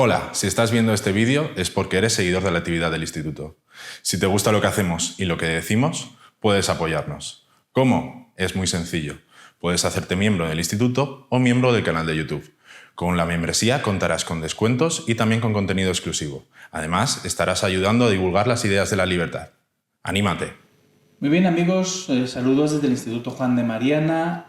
Hola, si estás viendo este vídeo es porque eres seguidor de la actividad del Instituto. Si te gusta lo que hacemos y lo que decimos, puedes apoyarnos. ¿Cómo? Es muy sencillo. Puedes hacerte miembro del Instituto o miembro del canal de YouTube. Con la membresía contarás con descuentos y también con contenido exclusivo. Además, estarás ayudando a divulgar las ideas de la libertad. ¡Anímate! Muy bien, amigos, saludos desde el Instituto Juan de Mariana.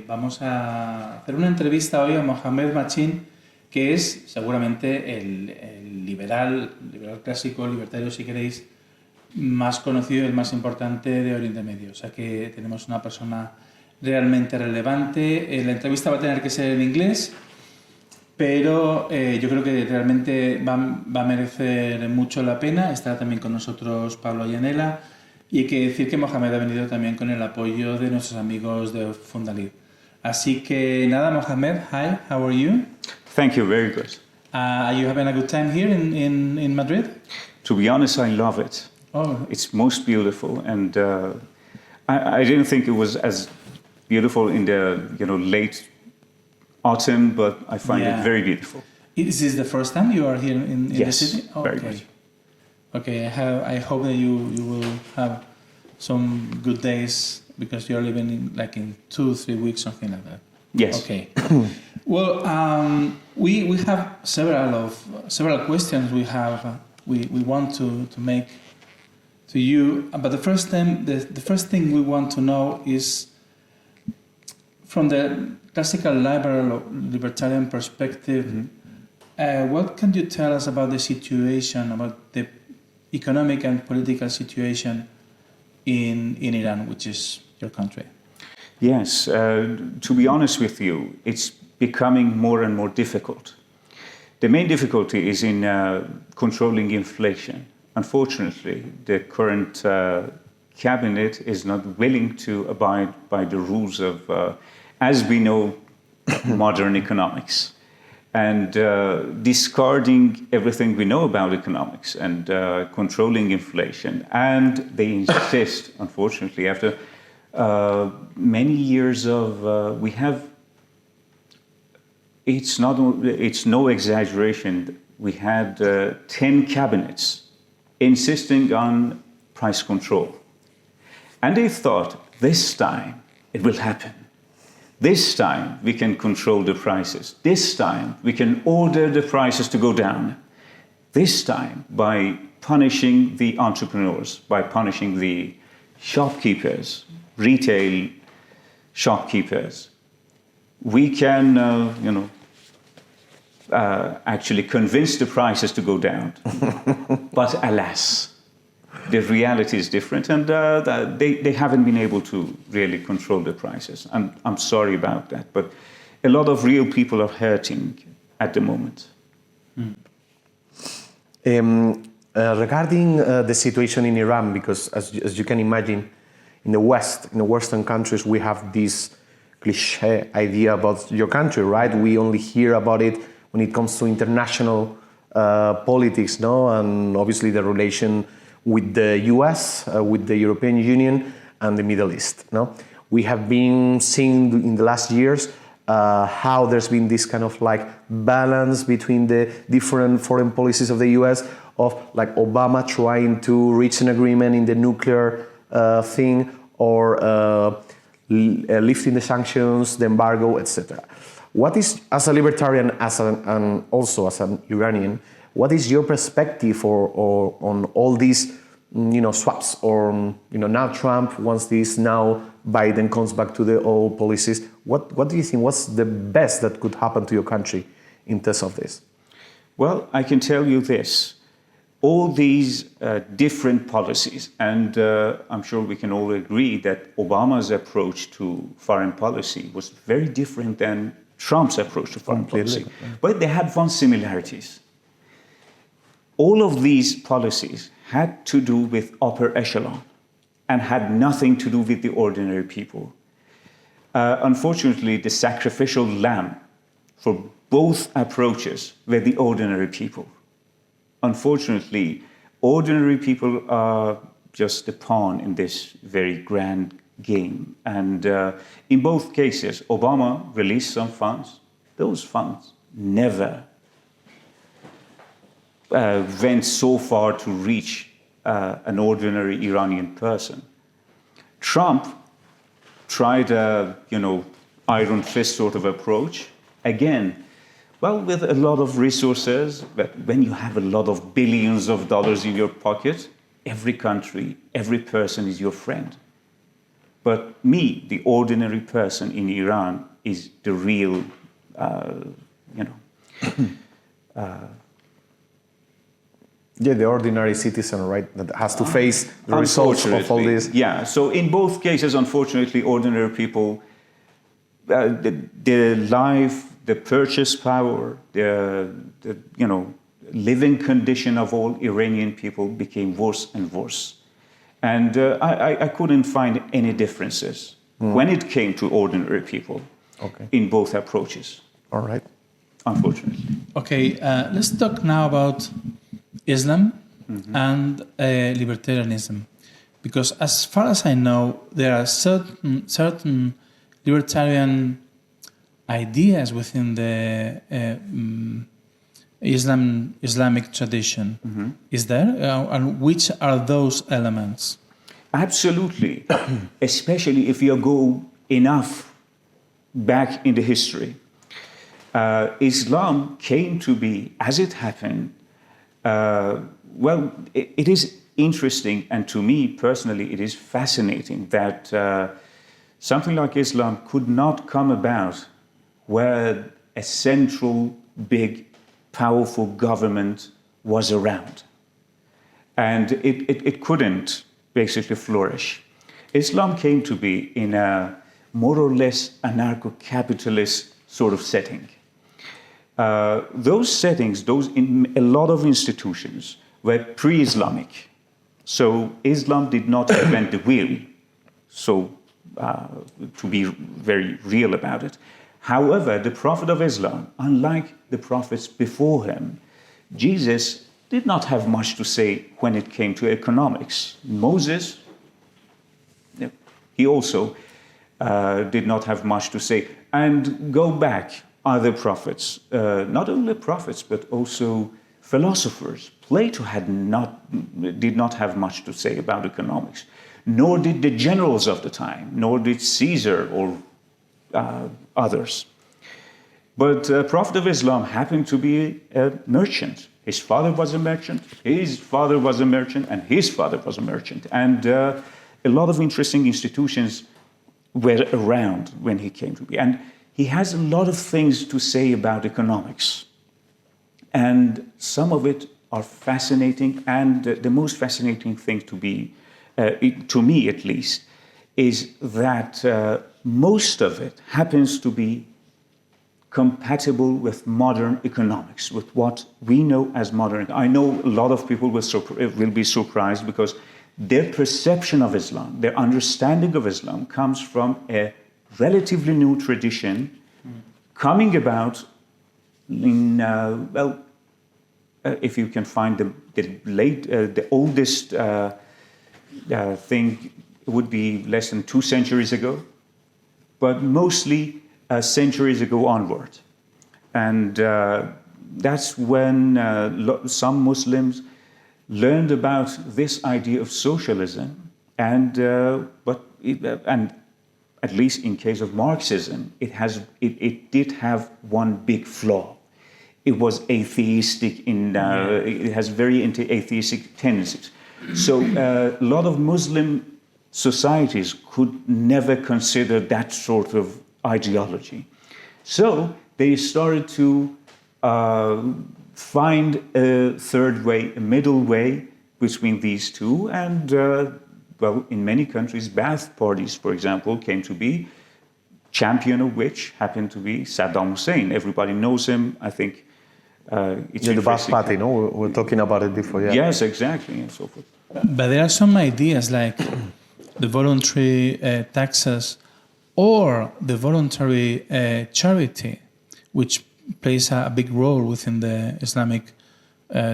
Vamos a hacer una entrevista hoy a Mohamad Machine-Chian, que es seguramente el liberal clásico, libertario si queréis, más conocido y el más importante de Oriente Medio. O sea que tenemos una persona realmente relevante. La entrevista va a tener que ser en inglés, pero yo creo que realmente va a merecer mucho la pena. Estará también con nosotros Pablo Llanela. Y hay que decir que Mohamed ha venido también con el apoyo de nuestros amigos de Fundalid. Así que nada, Mohamed, hi, how are you? Thank you, very good. Are you having a good time here in Madrid? To be honest, I love it. Oh. It's most beautiful, and I didn't think it was as beautiful in the late autumn, but I find it very beautiful. Is this the first time you are here in the city? Yes, very much. Okay, I hope that you will have some good days because you're living in 2-3 weeks, something like that. Yes. Okay. Well, we have several questions we want to make to you, but the first thing we want to know is from the classical libertarian perspective. What can you tell us about the situation, about the economic and political situation in Iran, which is your country? Yes, to be honest with you, it's becoming more and more difficult. The main difficulty is in controlling inflation. Unfortunately, the current cabinet is not willing to abide by the rules of, as we know, modern economics. And discarding everything we know about economics and controlling inflation. And they insist, unfortunately, after many years of, it's no exaggeration, we had 10 cabinets insisting on price control. And they thought, this time it will happen. This time we can control the prices. This time we can order the prices to go down. This time, by punishing the entrepreneurs, by punishing the shopkeepers, retail shopkeepers, we can, actually convince the prices to go down. But alas, the reality is different, and they haven't been able to really control the prices. And I'm sorry about that, but a lot of real people are hurting at the moment. Regarding the situation in Iran, because as you can imagine, in the West, in the Western countries, we have this cliche idea about your country, right? We only hear about it when it comes to international politics, no? And obviously the relation with the US, with the European Union and the Middle East. No? We have been seeing in the last years how there's been this kind of balance between the different foreign policies of the US, of Obama trying to reach an agreement in the nuclear thing, or lifting the sanctions, the embargo, etc. What is, as a libertarian, and also as an Iranian, what is your perspective on all these, swaps, or now Trump wants this, now Biden comes back to the old policies? What do you think? What's the best that could happen to your country in terms of this? Well, I can tell you this: all these different policies, and I'm sure we can all agree that Obama's approach to foreign policy was very different than Trump's approach to foreign policy. But they had one similarities. All of these policies had to do with upper echelon and had nothing to do with the ordinary people. Unfortunately, the sacrificial lamb for both approaches were the ordinary people. Unfortunately, ordinary people are just a pawn in this very grand game. And in both cases, Obama released some funds. Those funds never went so far to reach an ordinary Iranian person. Trump tried a, iron fist sort of approach. Again, well, with a lot of resources, but when you have a lot of billions of dollars in your pocket, every country, every person is your friend. But me, the ordinary person in Iran, is the real, the ordinary citizen, right, that has to face the results of all this. Yeah, so in both cases, unfortunately, ordinary people, their life, the purchase power, the living condition of all Iranian people became worse and worse. And I couldn't find any differences when it came to ordinary people in both approaches. All right. Unfortunately. Okay, let's talk now about Islam and libertarianism. Because as far as I know, there are certain libertarian ideas within the Islamic tradition. Is there? And which are those elements? Absolutely. Especially if you go enough back in the history. Islam came to be, as it happened, it is interesting, and to me personally, it is fascinating that something like Islam could not come about where a central, big, powerful government was around. And it couldn't basically flourish. Islam came to be in a more or less anarcho-capitalist sort of setting. Those settings, in a lot of institutions, were pre-Islamic. So Islam did not invent the wheel, so to be very real about it. However, the Prophet of Islam, unlike the prophets before him, Jesus did not have much to say when it came to economics. Moses, he also did not have much to say. And go back, other prophets, not only prophets, but also philosophers. Plato did not have much to say about economics, nor did the generals of the time, nor did Caesar or others. But Prophet of Islam happened to be a merchant. His father was a merchant, his father was a merchant, and his father was a merchant. And a lot of interesting institutions were around when he came to be. And he has a lot of things to say about economics. And some of it are fascinating. And the most fascinating thing to me at least, is that most of it happens to be compatible with modern economics, with what we know as modern. I know a lot of people will be surprised because their perception of Islam, their understanding of Islam comes from a relatively new tradition coming about in, if you can find the oldest thing, it would be less than 2 centuries ago, but mostly centuries ago onward. And that's when some Muslims learned about this idea of socialism, and at least in case of Marxism, it did have one big flaw. It was atheistic. It has very atheistic tendencies. So a lot of Muslim societies could never consider that sort of ideology. So they started to find a third way, a middle way between these two. And, in many countries, Ba'ath parties, for example, came to be, champion of which happened to be Saddam Hussein. Everybody knows him, I think. It's the Ba'ath party, no? We were talking about it before, yeah. Yes, exactly, and so forth. But there are some ideas like the voluntary taxes or the voluntary charity, which plays a big role within the Islamic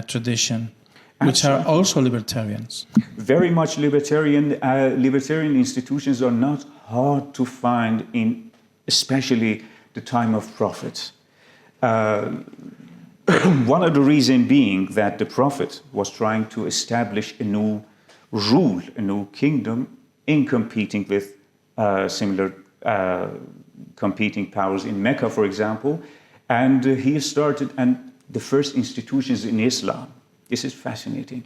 tradition, which are also libertarians. Very much libertarian. Libertarian institutions are not hard to find in especially the time of prophets. One of the reasons being that the Prophet was trying to establish a new rule, a new kingdom, in competing with similar competing powers in Mecca, for example. And he started, and the first institutions in Islam, this is fascinating.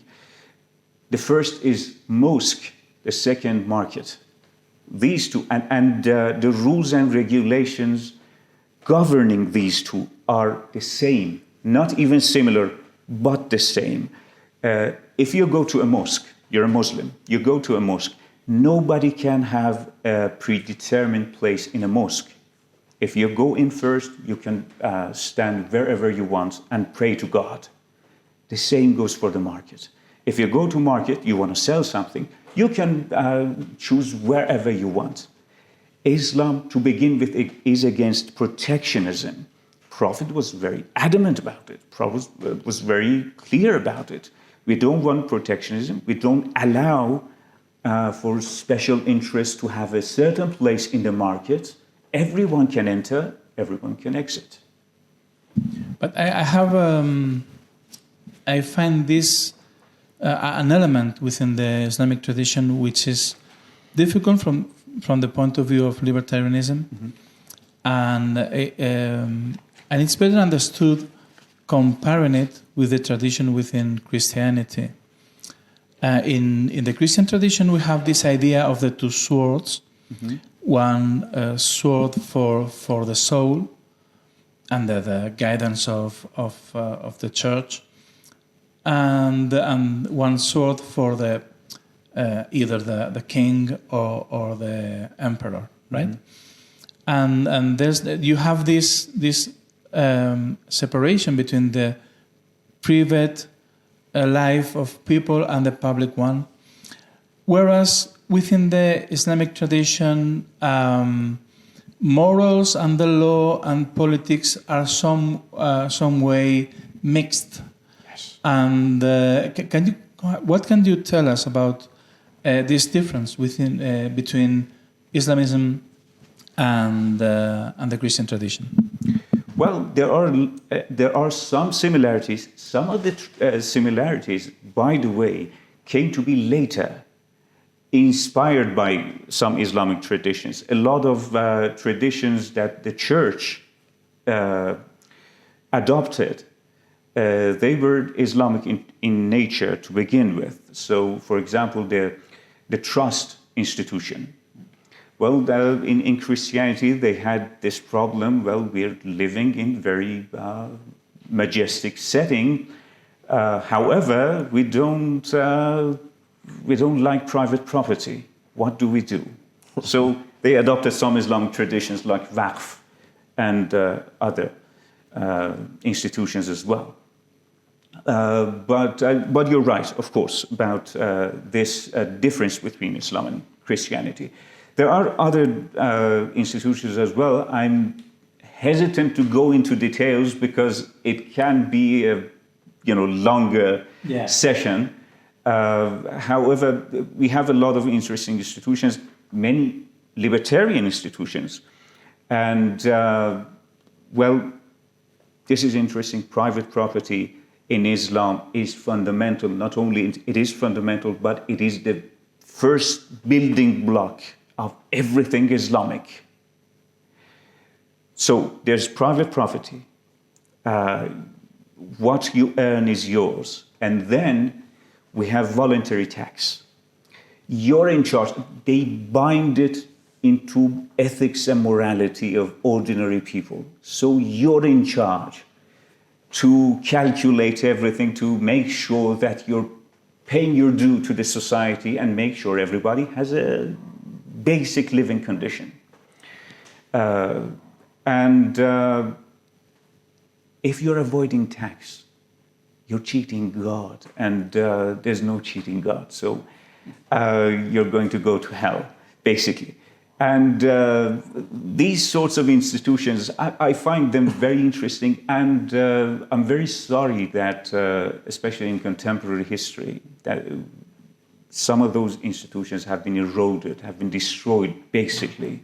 The first is mosque, the second market. These two, and the rules and regulations governing these two are the same, not even similar, but the same. If you go to a mosque, you're a Muslim, you go to a mosque, nobody can have a predetermined place in a mosque. If you go in first, you can stand wherever you want and pray to God. The same goes for the market. If you go to market, you want to sell something, you can choose wherever you want. Islam, to begin with, it is against protectionism. Prophet was very adamant about it. Prophet was very clear about it. We don't want protectionism. We don't allow for special interests to have a certain place in the market. Everyone can enter, everyone can exit. But I find this an element within the Islamic tradition which is difficult from the point of view of libertarianism, and it's better understood comparing it with the tradition within Christianity. In the Christian tradition, we have this idea of the two swords. One sword for the soul, under the guidance of the church, and one sword for the either the king or the emperor, right? And you have this separation between the private life of people and the public one, whereas within the Islamic tradition, morals and the law and politics are some way mixed. Yes. And what can you tell us about this difference between Islamism and the Christian tradition? Well, there are some similarities. Some of the similarities, by the way, came to be later, inspired by some Islamic traditions. A lot of traditions that the church adopted, they were Islamic in nature to begin with. So, for example, the trust institution. Well, in Christianity, they had this problem. Well, we're living in very majestic setting. However, we don't like private property. What do we do? So they adopted some Islamic traditions like waqf and other institutions as well. But you're right, of course, about this difference between Islam and Christianity. There are other institutions as well. I'm hesitant to go into details because it can be a longer session. However, we have a lot of interesting institutions, many libertarian institutions. And, well, this is interesting. Private property in Islam is fundamental. Not only it is fundamental, but it is the first building block of everything Islamic. So there's private property. What you earn is yours. And then we have voluntary tax. You're in charge. They bind it into ethics and morality of ordinary people. So you're in charge to calculate everything, to make sure that you're paying your due to the society and make sure everybody has a basic living condition. If you're avoiding tax, you're cheating God, and there's no cheating God. So you're going to go to hell, basically. And these sorts of institutions, I find them very interesting, and I'm very sorry that, especially in contemporary history, that some of those institutions have been eroded, have been destroyed, basically.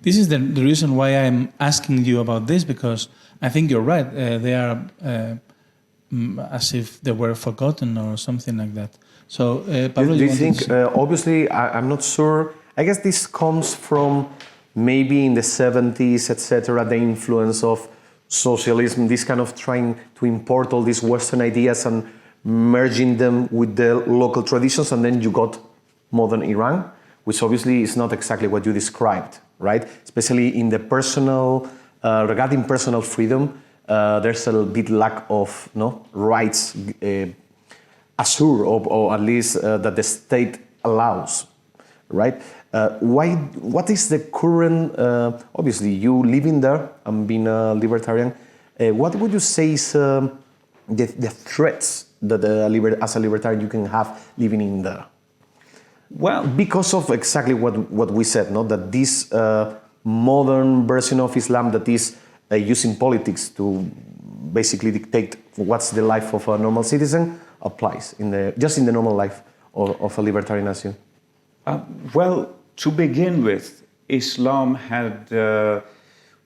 This is the reason why I'm asking you about this, because I think you're right. They are as if they were forgotten or something like that. So, Pablo, do you think, obviously, I'm not sure, I guess this comes from maybe in the 70s, etc., the influence of socialism, this kind of trying to import all these Western ideas and merging them with the local traditions, and then you got modern Iran, which obviously is not exactly what you described, right? Especially in the personal, regarding personal freedom, there's a bit lack of rights assured, or at least that the state allows, right? What is the current, obviously you living there and being a libertarian, what would you say is the threats that as a libertarian you can have living in there? Well, because of exactly what we said, that this modern version of Islam that is using politics to basically dictate what's the life of a normal citizen applies just in the normal life of a libertarian as you. Well, to begin with, Islam had,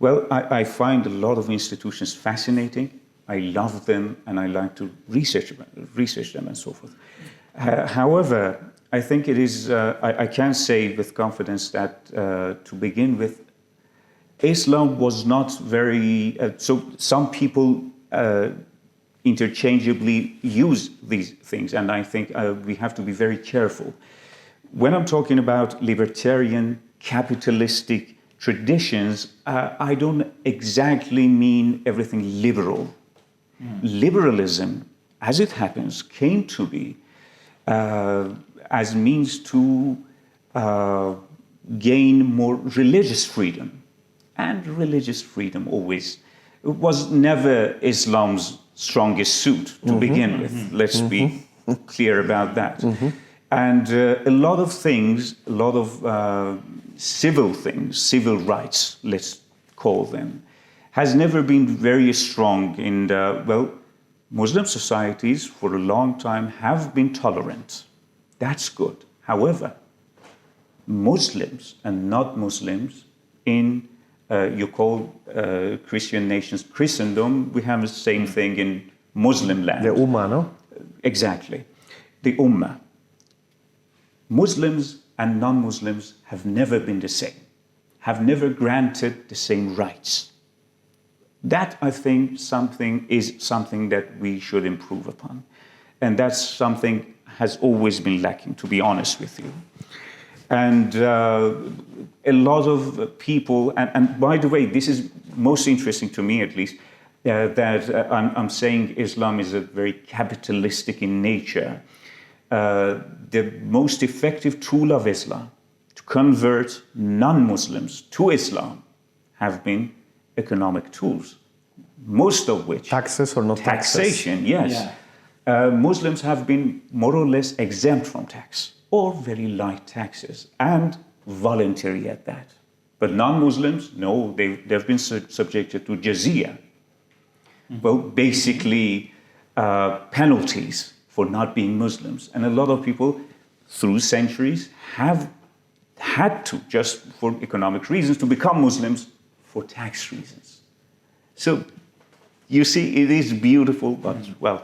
I find a lot of institutions fascinating. I love them and I like to research them and so forth. However, I think it is, I can say with confidence that to begin with, Islam was not very, so some people interchangeably use these things, and I think we have to be very careful. When I'm talking about libertarian, capitalistic traditions, I don't exactly mean everything liberal. Liberalism, as it happens, came to be as means to gain more religious freedom. And religious freedom always was never Islam's strongest suit to begin with. Let's be clear about that. And a lot of things, a lot of civil things, civil rights, let's call them, has never been very strong in Muslim societies for a long time have been tolerant. That's good. However, Muslims and not Muslims in you call Christian nations Christendom, we have the same thing in Muslim land. The Ummah, no? Exactly. The Ummah. Muslims and non-Muslims have never been the same, have never granted the same rights. That, I think, is something that we should improve upon. And that's something has always been lacking, to be honest with you. And a lot of people, and by the way, this is most interesting to me at least, that I'm saying Islam is a very capitalistic in nature. The most effective tool of Islam to convert non-Muslims to Islam have been economic tools, most of which... Taxes or not taxation, taxes? yes. Yeah. Muslims have been more or less exempt from tax, or very light taxes, and voluntary at that. But non-Muslims, no, they've been subjected to jizya. Well, basically penalties for not being Muslims. And a lot of people, through centuries, have had to, just for economic reasons, to become Muslims for tax reasons. So, you see, it is beautiful, but, well,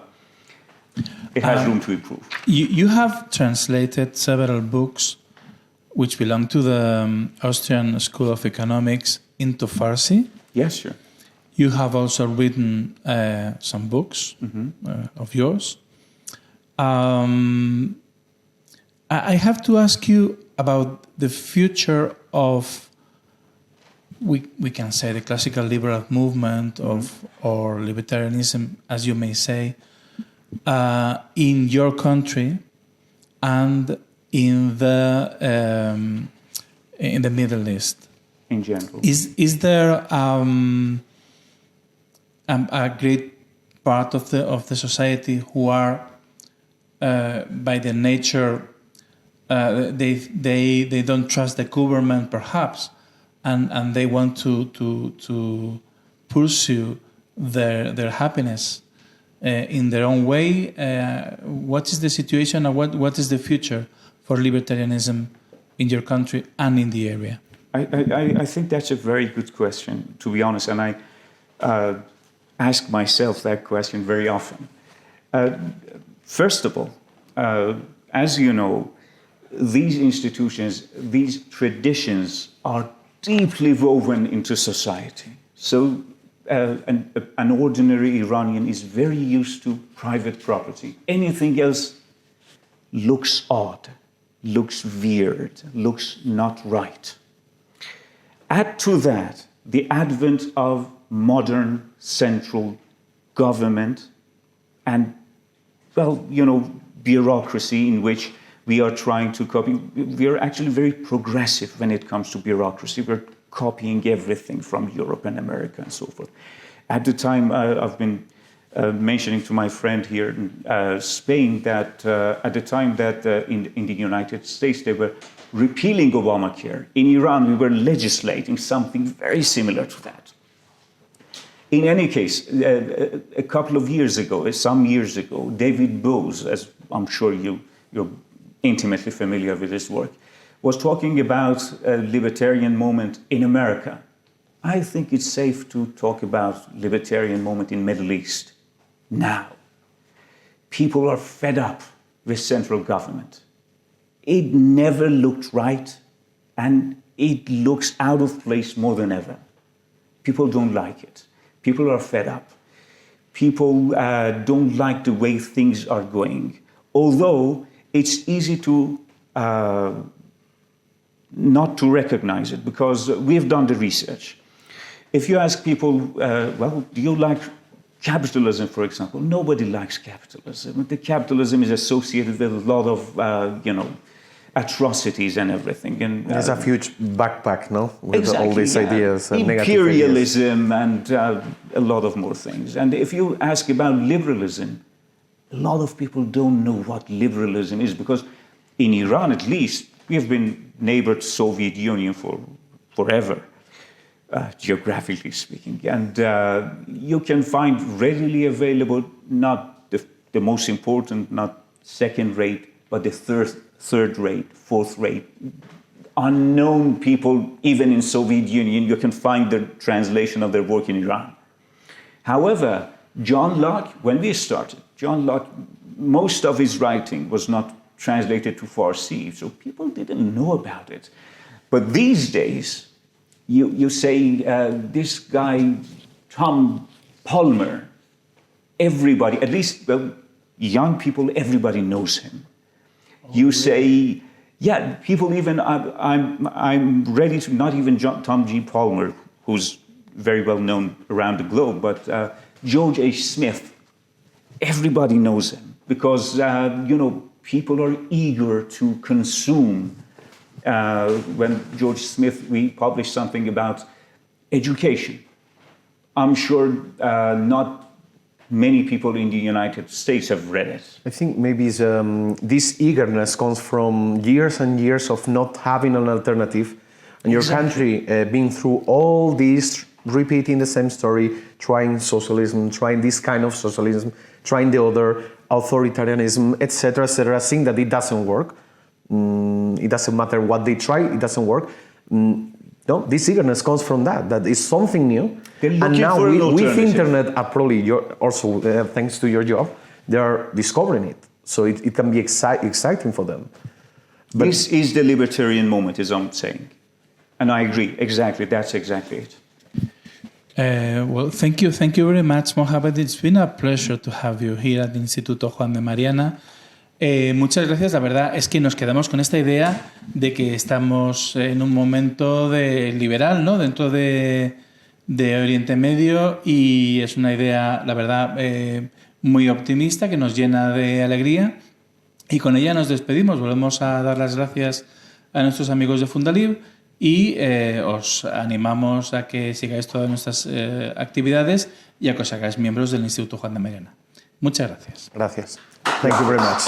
it has room to improve. You have translated several books which belong to the Austrian School of Economics into Farsi. Yes, sure. You have also written some books of yours. I have to ask you about the future of, we can say, the classical liberal movement of, or libertarianism, as you may say, in your country and in the Middle East. In general. Is there a great part of the society who are by their nature they don't trust the government perhaps, and they want to pursue their happiness in their own way? What is the situation, and what is the future for libertarianism in your country and in the area? I think that's a very good question, to be honest, and I ask myself that question very often. First of all, as you know, these institutions, these traditions are deeply woven into society. So an ordinary Iranian is very used to private property. Anything else looks odd, looks weird, looks not right. Add to that the advent of modern central government and, well, you know, bureaucracy in which we are trying to copy. We are actually very progressive when it comes to bureaucracy. We're copying everything from Europe and America and so forth. At the time, I've been mentioning to my friend here in Spain that at the time that in the United States they were repealing Obamacare, in Iran we were legislating something very similar to that. In any case, a couple of years ago, some years ago, David Bose, as I'm sure you're intimately familiar with his work, was talking about a libertarian moment in America. I think it's safe to talk about libertarian moment in Middle East now. People are fed up with central government. It never looked right, and it looks out of place more than ever. People don't like it. People are fed up. People don't like the way things are going. Although it's easy to not to recognize it, because we've done the research. If you ask people, well, do you like capitalism, for example? Nobody likes capitalism. The capitalism is associated with a lot of, you know, atrocities and everything. And there's a huge backpack, no? With exactly, all these ideas. And imperialism and a lot of more things. And if you ask about liberalism, a lot of people don't know what liberalism is, because in Iran, at least, we have been neighbored Soviet Union for forever, geographically speaking. And you can find readily available, not the most important, not second rate, but the third rate, fourth rate, unknown people, even in Soviet Union. You can find the translation of their work in Iran. However, John Locke, when we started, John Locke, most of his writing was not translated to Farsi, so people didn't know about it. But these days, you say, this guy, Tom Palmer, everybody, at least, well, young people, everybody knows him. You say, yeah, people even, I'm ready to, not even Tom G. Palmer, who's very well known around the globe, but George H. Smith, everybody knows him, because, you know, people are eager to consume. When George Smith, we published something about education. I'm sure not many people in the United States have read it. I think maybe this eagerness comes from years and years of not having an alternative, and your country being through all this, repeating the same story, trying socialism, trying this kind of socialism, trying the other, authoritarianism, etc., etc., seeing that it doesn't work. It doesn't matter what they try, it doesn't work. No, this eagerness comes from that is something new. And now with internet, probably also thanks to your job, they are discovering it. So it can be exciting for them. But this is the libertarian moment, as I'm saying. And I agree, exactly, that's exactly it. Well, thank you very much, Mohamad. It's been a pleasure to have you here at the Instituto Juan de Mariana. Muchas gracias. La verdad es que nos quedamos con esta idea de que estamos en un momento liberal, ¿no? Dentro de Oriente Medio, y es una idea, la verdad, muy optimista, que nos llena de alegría, y con ella nos despedimos. Volvemos a dar las gracias a nuestros amigos de Fundalib y os animamos a que sigáis todas nuestras actividades y a que os hagáis miembros del Instituto Juan de Mariana. Muchas gracias. Gracias. Thank you very much.